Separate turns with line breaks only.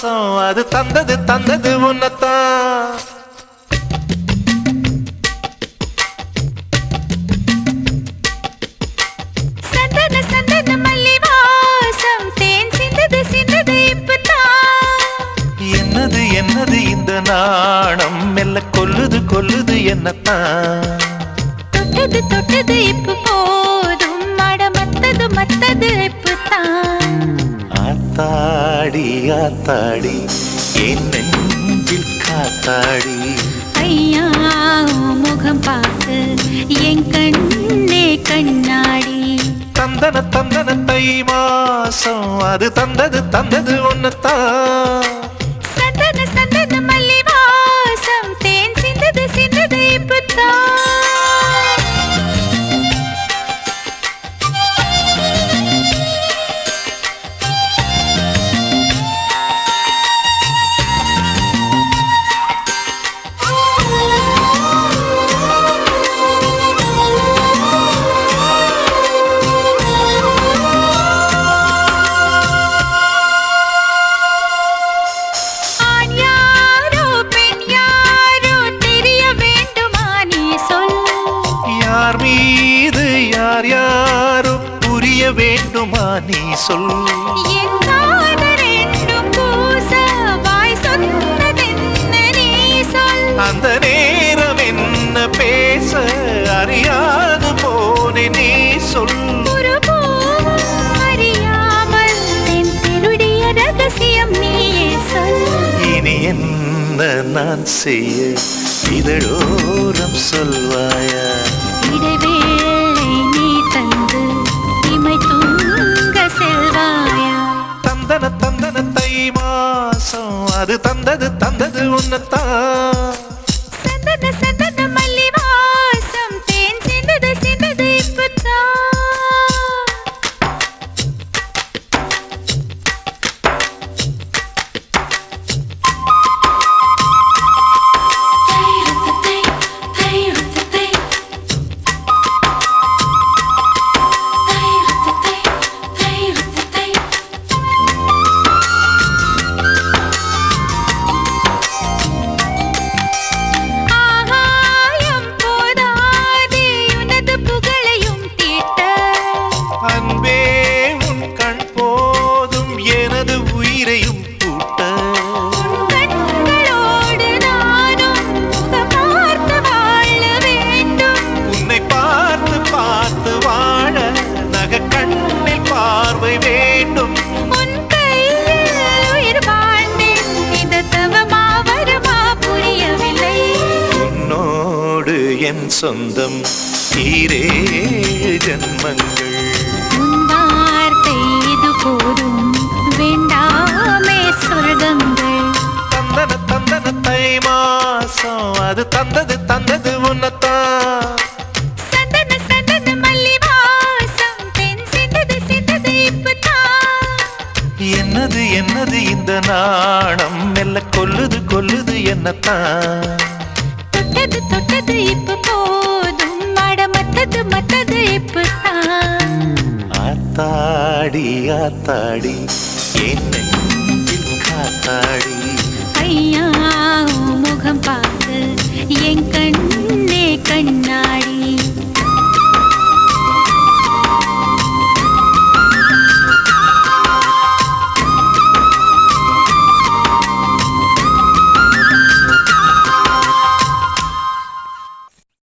மாசம் அது தந்தது தந்தது உன்னத்தான். என்னது என்னது இந்த நாணம் மெல்ல கொல்லுது கொல்லுது என்னத்தான்.
தொட்டது தொட்டது இப்ப போதும் மட மத்தது மத்தது இப்பதான்.
ஆத்தாடி ஆத்தாடி என் நெஞ்சில் காத்தாடி.
ஐயா முகம் பார்த்து என் கண்ணே கண்ணாடி.
தந்தன தந்தன தை மாசம் அது தந்தது தந்தது ஒன்னத்தான்.
சந்தன சந்தன மல்லி வாசம் தேன் சிந்தது சிந்தது இப்பதான்.
மீது யார் யாரோ புரிய வேண்டுமா நீ சொல். அந்த நேரம் என்ன பேச அறியாது போனே நீ சொல். இனி என்ன நான் செய்ய இதழோரம் சொல்வாயா.
இடைவேளை நீ தந்து இமை தூங்க செல்வாயா.
தந்தன தந்தன தை மாசம் அது தந்தது தந்தது உன்னத்தான்.
சந்தன சந்தன மல்லி வாசம் தேன் சிந்தது சிந்தது இப்பதான்.
அன்பே உன் கண் போதும் எனது உயிரையும் கூட்ட. உன்னை பார்த்து பார்த்து வாழ நக கண்ணில் பார்வை வேண்டும். உன்னோடு என் சொந்தம் ஈரேழு ஜன்மங்கள்.
போதும் வேண்டாமே சொர்க்கங்கள்.
தந்தன தந்தன தை மாசம் அது தந்தது தந்தது உன்னத்தான்.
சந்தன சந்தன மல்லி வாசம் தென் சிந்தது சிந்தது இப்பதான்.
என்னது என்னது இந்த நாணம் மெல்ல கொல்லுது கொல்லுது என்னத்தான்.
தொட்டது தொட்டது இப்ப போதும் மட மத்தது மத்தது இப்பதான்.
ஆத்தாடி ஆத்தாடி என் நெஞ்சில் காத்தாடி.
ஐயா முகம் பார்த்து என்